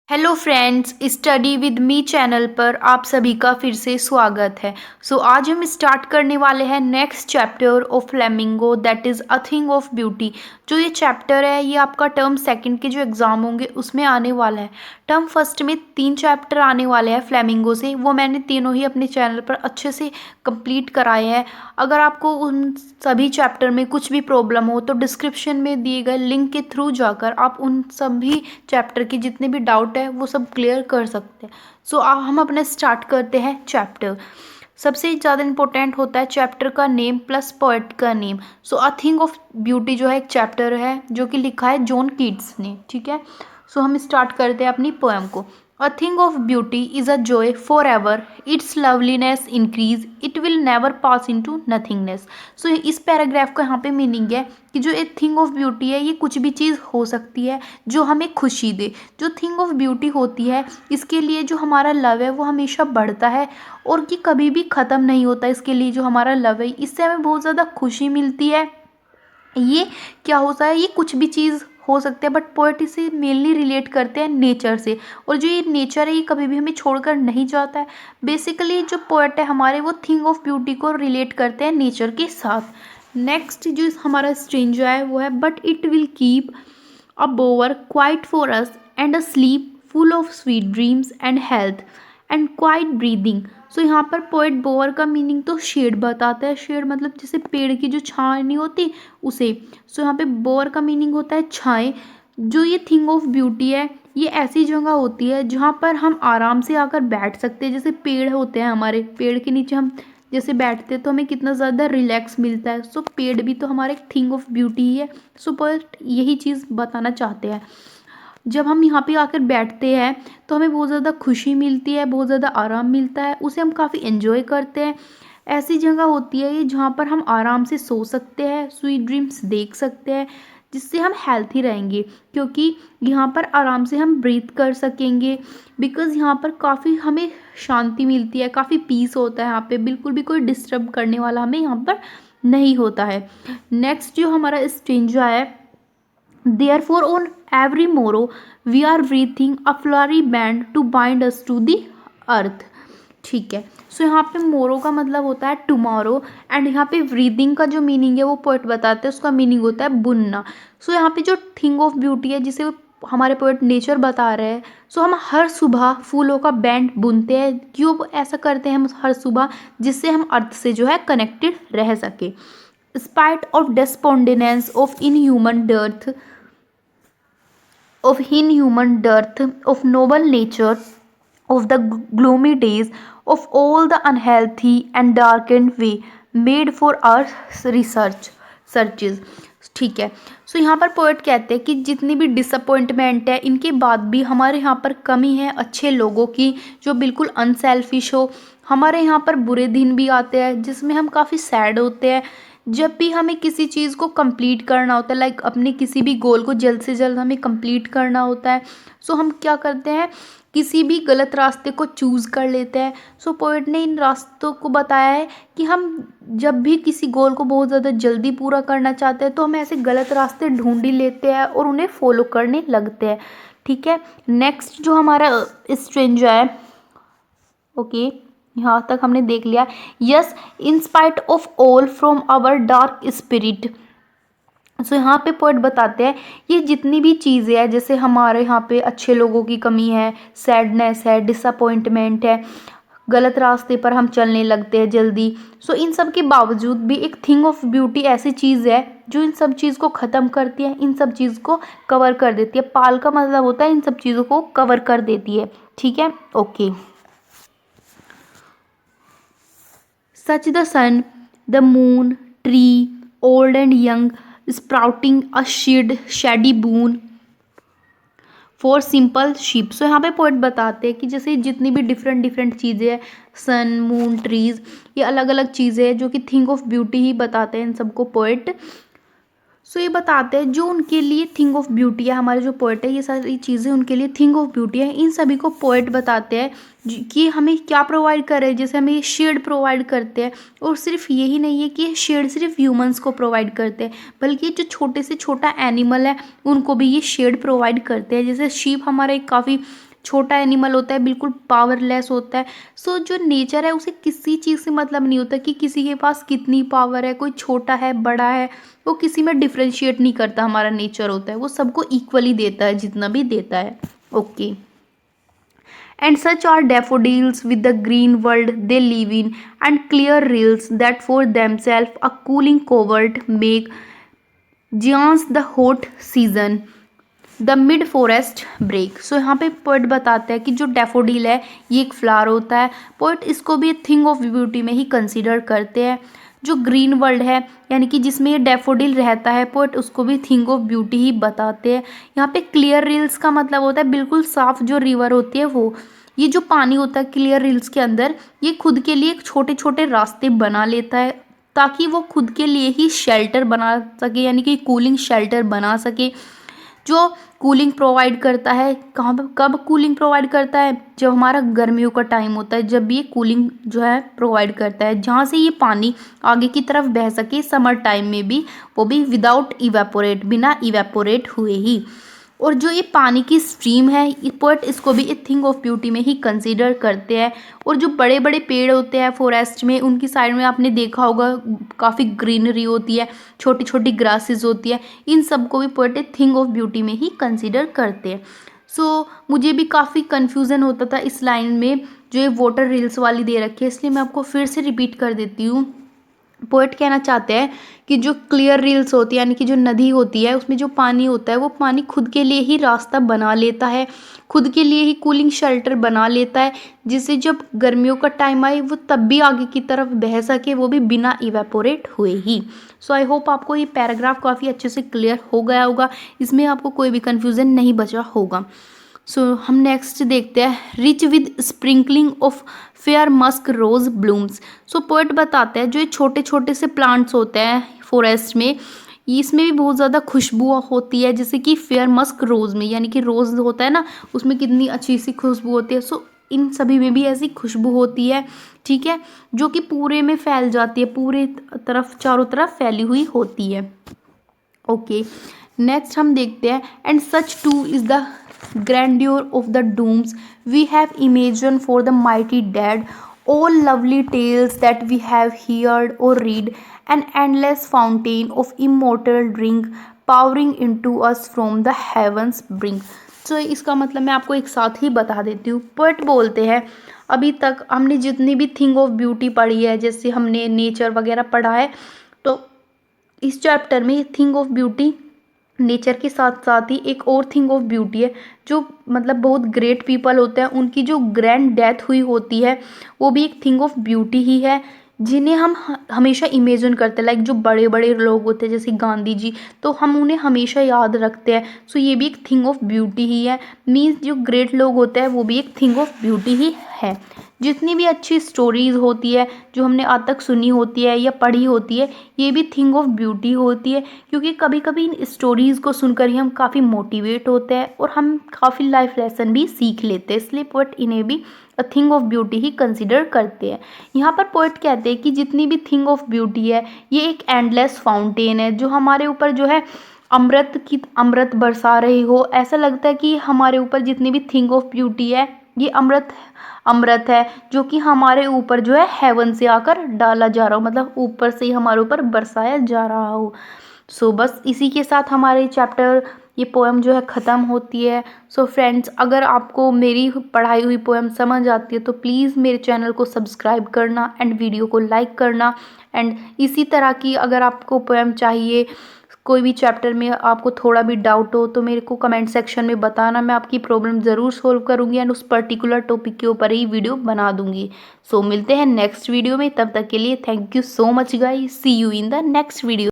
Hello friends, study with me channel पर आप सभी का फिर से स्वागत है। आज हम स्टार्ट करने वाले हैं next chapter of flamingo, that is a thing of beauty. जो ये चैप्टर है ये आपका टर्म सेकंड के जो एग्ज़ाम होंगे उसमें आने वाला है। टर्म फर्स्ट में 3 चैप्टर आने वाले हैं फ्लेमिंगो से, वो मैंने तीनों ही अपने चैनल पर अच्छे से कंप्लीट कराए हैं। अगर आपको उन सभी चैप्टर में कुछ भी प्रॉब्लम हो तो डिस्क्रिप्शन में दिए गए लिंक के थ्रू जाकर आप उन सभी चैप्टर के जितने भी डाउट है वो सब क्लियर कर सकते हैं। हम अपने स्टार्ट करते हैं चैप्टर। सबसे ज़्यादा इंपॉर्टेंट होता है चैप्टर का नेम प्लस पोएट का name. A thing of beauty जो है एक चैप्टर है जो कि लिखा है जॉन कीट्स ने, ठीक है। हम स्टार्ट करते हैं अपनी पोएम को। A thing of beauty is a joy for ever, it's loveliness increase, it will never pass into nothingness. इस पैराग्राफ का यहाँ पे मीनिंग है कि जो एक थिंग ऑफ ब्यूटी है ये कुछ भी चीज़ हो सकती है जो हमें खुशी दे। जो थिंग ऑफ ब्यूटी होती है इसके लिए जो हमारा लव है वो हमेशा बढ़ता है और कि कभी भी ख़त्म नहीं होता। इसके लिए जो हमारा लव है इससे हमें बहुत ज़्यादा खुशी मिलती है। ये क्या होता है, ये कुछ भी चीज़ हो सकते हैं, बट पोएट इसे मेनली रिलेट करते हैं नेचर से। और जो ये नेचर है ये कभी भी हमें छोड़कर नहीं जाता है। बेसिकली जो पोएट है हमारे वो थिंग ऑफ ब्यूटी को रिलेट करते हैं नेचर के साथ। नेक्स्ट जो हमारा स्ट्रेंजर है वो है but it will keep a bower quiet for us and a sleep full of sweet dreams and health and quiet breathing. यहाँ पर पोएट बोअर का मीनिंग तो शेड बताता है। शेड मतलब जैसे पेड़ की जो छाँव नहीं होती उसे। यहाँ पे बोअर का मीनिंग होता है छाएं। जो ये थिंग ऑफ ब्यूटी है ये ऐसी जगह होती है जहाँ पर हम आराम से आकर बैठ सकते हैं। जैसे पेड़ होते हैं, हमारे पेड़ के नीचे हम जैसे बैठते हैं तो हमें कितना ज़्यादा रिलैक्स मिलता है। पेड़ भी तो हमारा एक थिंग ऑफ ब्यूटी ही है। पोएट यही चीज़ बताना चाहते हैं। जब हम यहाँ पे आकर बैठते हैं तो हमें बहुत ज़्यादा खुशी मिलती है, बहुत ज़्यादा आराम मिलता है, उसे हम काफ़ी एंजॉय करते हैं। ऐसी जगह होती है ये जहाँ पर हम आराम से सो सकते हैं, स्वीट ड्रीम्स देख सकते हैं, जिससे हम हेल्थी रहेंगे क्योंकि यहाँ पर आराम से हम ब्रीथ कर सकेंगे। बिकॉज़ यहाँ पर काफ़ी हमें शांति मिलती है, काफ़ी पीस होता है यहाँ पे, बिल्कुल भी कोई डिस्टर्ब करने वाला हमें यहाँ पर नहीं होता है। नेक्स्ट जो हमारा स्टेंजा है, therefore on every morrow we are breathing a flowery band to bind us to the earth। ठीक है। यहाँ पे मोरो का मतलब होता है टुमारो एंड यहाँ पे ब्रीदिंग का जो मीनिंग है वो पोएट बताते हैं, उसका मीनिंग होता है बुनना। यहाँ पे जो थिंग ऑफ ब्यूटी है जिसे हमारे पोएट नेचर बता रहे हैं। हम हर सुबह फूलों का बैंड बुनते हैं। क्यों ऐसा करते हैं हम हर सुबह? जिससे हम अर्थ से जो है कनेक्टेड रह सके। Spite of despondence of inhuman dearth of inhuman dearth of noble nature, of the gloomy days, of all the unhealthy and darkened way made for our searches। ठीक है। यहाँ पर पोएट कहते हैं कि जितनी भी डिसअपॉइंटमेंट है इनके बाद भी हमारे यहाँ पर कमी है अच्छे लोगों की जो बिल्कुल अनसेल्फिश हो। हमारे यहाँ पर बुरे दिन भी आते हैं जिसमें हम काफ़ी सैड होते हैं। जब भी हमें किसी चीज़ को कंप्लीट करना होता है, लाइक अपने किसी भी गोल को जल्द से जल्द हमें कंप्लीट करना होता है, हम क्या करते हैं, किसी भी गलत रास्ते को चूज़ कर लेते हैं। पोएट ने इन रास्तों को बताया है कि हम जब भी किसी गोल को बहुत ज़्यादा जल्दी पूरा करना चाहते हैं तो हम ऐसे गलत रास्ते ढूंढ ही लेते हैं और उन्हें फॉलो करने लगते हैं। ठीक है। नेक्स्ट जो हमारा स्ट्रेंजर है, ओके, यहाँ तक हमने देख लिया। Yes, in spite of all from our dark spirit. यहाँ पे पोएट बताते हैं ये जितनी भी चीज़ें हैं, जैसे हमारे यहाँ पे अच्छे लोगों की कमी है, सैडनेस है, डिसअपॉइंटमेंट है, गलत रास्ते पर हम चलने लगते हैं जल्दी। इन सब के बावजूद भी एक थिंग ऑफ ब्यूटी ऐसी चीज़ है जो इन सब चीज़ को ख़त्म करती है, इन सब चीज़ को कवर कर देती है। पाल का मतलब होता है इन सब चीज़ों को कवर कर देती है। ठीक है, okay. Such the sun, the moon, tree, old and young, sprouting a shady boon for simple ship. यहाँ पे पोएट बताते हैं कि जैसे जितनी भी डिफरेंट चीज़ें हैं, सन, मून, ट्रीज़, ये अलग अलग चीज़ें हैं जो कि थिंग ऑफ ब्यूटी ही बताते हैं इन सबको पोएट। ये बताते हैं जो उनके लिए थिंग ऑफ ब्यूटी है, हमारे जो पोएट है ये सारी चीज़ें उनके लिए थिंग ऑफ ब्यूटी है। इन सभी को पोएट बताते हैं कि हमें क्या प्रोवाइड कर रहे हैं। जैसे हमें शेड प्रोवाइड करते हैं, और सिर्फ यही नहीं है कि शेड सिर्फ ह्यूमंस को प्रोवाइड करते हैं, बल्कि जो छोटे से छोटा एनिमल है उनको भी ये शेड प्रोवाइड करते हैं। जैसे शीप हमारा एक काफ़ी छोटा एनिमल होता है, बिल्कुल पावरलेस होता है। सो जो नेचर है उसे किसी चीज़ से मतलब नहीं होता कि किसी के पास कितनी पावर है, कोई छोटा है बड़ा है, वो किसी में डिफ्रेंशिएट नहीं करता। हमारा नेचर होता है वो सबको इक्वली देता है जितना भी देता है। Okay. And such are daffodils with the green world they live in, and clear rills that for themselves a cooling covert make giants the hot season the mid forest break. So यहाँ पे poet बताते हैं कि जो daffodil है ये एक flower होता है। पोइट इसको भी थिंग ऑफ ब्यूटी में ही कंसीडर करते हैं। जो ग्रीन वर्ल्ड है यानी कि जिसमें ये डैफोडिल रहता है, पोइट उसको भी थिंग ऑफ ब्यूटी ही बताते हैं। यहाँ पे क्लियर रिल्स का मतलब होता है बिल्कुल साफ जो रिवर होती है वो। ये जो पानी होता है क्लियर रिल्स के अंदर, ये खुद के लिए छोटे छोटे रास्ते बना लेता है ताकि वो खुद के लिए ही शेल्टर बना सके, यानी कि कूलिंग शेल्टर बना सके, जो कूलिंग प्रोवाइड करता है। कहाँ पर कब कूलिंग प्रोवाइड करता है? जब हमारा गर्मियों का टाइम होता है, जब ये कूलिंग जो है प्रोवाइड करता है, जहाँ से ये पानी आगे की तरफ बह सके समर टाइम में भी, वो भी विदाउट इवेपोरेट, बिना इवेपोरेट हुए ही। और जो ये पानी की स्ट्रीम है, पोएट इसको भी एक थिंग ऑफ ब्यूटी में ही कंसीडर करते हैं। और जो बड़े बड़े पेड़ होते हैं फॉरेस्ट में, उनकी साइड में आपने देखा होगा काफ़ी ग्रीनरी होती है, छोटी छोटी ग्रासेस होती है, इन सबको भी पोएट एक थिंग ऑफ ब्यूटी में ही कंसीडर करते हैं। सो मुझे भी काफ़ी कन्फ्यूज़न होता था इस लाइन में जो ये वाटर रील्स वाली दे रखी है, इसलिए मैं आपको फिर से रिपीट कर देती हूँ। पोएट कहना चाहते हैं कि जो क्लियर रिल्स होती है यानी कि जो नदी होती है उसमें जो पानी होता है वो पानी खुद के लिए ही रास्ता बना लेता है, खुद के लिए ही कूलिंग शेल्टर बना लेता है, जिससे जब गर्मियों का टाइम आए वो तब भी आगे की तरफ बह सके, वो भी बिना इवेपोरेट हुए ही। सो आई होप आपको ये पैराग्राफ काफ़ी अच्छे से क्लियर हो गया होगा, इसमें आपको कोई भी कन्फ्यूज़न नहीं बचा होगा। सो हम नेक्स्ट देखते हैं rich with sprinkling of fair musk rose blooms. So poet बताते हैं जो ये छोटे छोटे से प्लांट्स होते हैं फॉरेस्ट में, इसमें भी बहुत ज़्यादा खुशबू होती है, जैसे कि फेयर मस्क रोज़ में, यानी कि रोज़ होता है ना उसमें कितनी अच्छी सी खुशबू होती है। सो इन सभी में भी ऐसी खुशबू होती है, ठीक है, जो कि पूरे में फैल जाती है, पूरे तरफ चारों तरफ फैली हुई होती है। ओके, नेक्स्ट हम देखते हैं and such two is the grandeur of the dooms we have imagined for the mighty dead, all lovely tales that we have heard or read, an endless fountain of immortal drink powering into us from the heavens brink। तो इसका मतलब मैं आपको एक साथ ही बता देती हूँ। पोएट बोलते हैं अभी तक हमने जितनी भी थिंग ऑफ ब्यूटी पढ़ी है, जैसे हमने नेचर वगैरह पढ़ा है, तो इस चैप्टर में थिंग ऑफ ब्यूटी नेचर के साथ साथ ही एक और थिंग ऑफ ब्यूटी है, जो मतलब बहुत ग्रेट पीपल होते हैं उनकी जो ग्रैंड डेथ हुई होती है वो भी एक थिंग ऑफ ब्यूटी ही है, जिन्हें हम हमेशा इमेजिन करते हैं। लाइक जो बड़े बड़े लोग होते हैं जैसे गांधी जी, तो हम उन्हें हमेशा याद रखते हैं। सो ये भी एक थिंग ऑफ ब्यूटी ही है। मीन्स जो ग्रेट लोग होते हैं वो भी एक थिंग ऑफ ब्यूटी ही है। जितनी भी अच्छी स्टोरीज़ होती है जो हमने आज तक सुनी होती है या पढ़ी होती है, ये भी थिंग ऑफ ब्यूटी होती है, क्योंकि कभी कभी इन स्टोरीज़ को सुनकर ही हम काफ़ी मोटिवेट होते हैं और हम काफ़ी लाइफ लेसन भी सीख लेते हैं। इसलिए पोएट इन्हें भी a thing of beauty he consider करते हैं। यहाँ पर पोएट कहते हैं कि जितनी भी थिंग ऑफ ब्यूटी है ये एक एंडलेस फाउंटेन है, जो हमारे ऊपर जो है अमृत बरसा रही हो। ऐसा लगता है कि हमारे ऊपर जितनी भी थिंग ऑफ ब्यूटी है ये अमृत है, जो कि हमारे ऊपर जो है हेवन से आकर डाला जा रहा हो, मतलब ऊपर से ही हमारे ऊपर बरसाया जा रहा हो। सो बस इसी के साथ हमारे चैप्टर ये पोएम जो है ख़त्म होती है। सो फ्रेंड्स, अगर आपको मेरी पढ़ाई हुई पोएम समझ आती है तो प्लीज़ मेरे चैनल को सब्सक्राइब करना एंड वीडियो को लाइक करना। एंड इसी तरह की अगर आपको पोएम चाहिए, कोई भी चैप्टर में आपको थोड़ा भी डाउट हो तो मेरे को कमेंट सेक्शन में बताना, मैं आपकी प्रॉब्लम ज़रूर सॉल्व करूँगी एंड उस पर्टिकुलर टॉपिक के ऊपर ही वीडियो बना दूँगी। सो मिलते हैं नेक्स्ट वीडियो में, तब तक के लिए thank you so much guys, see you in the next video.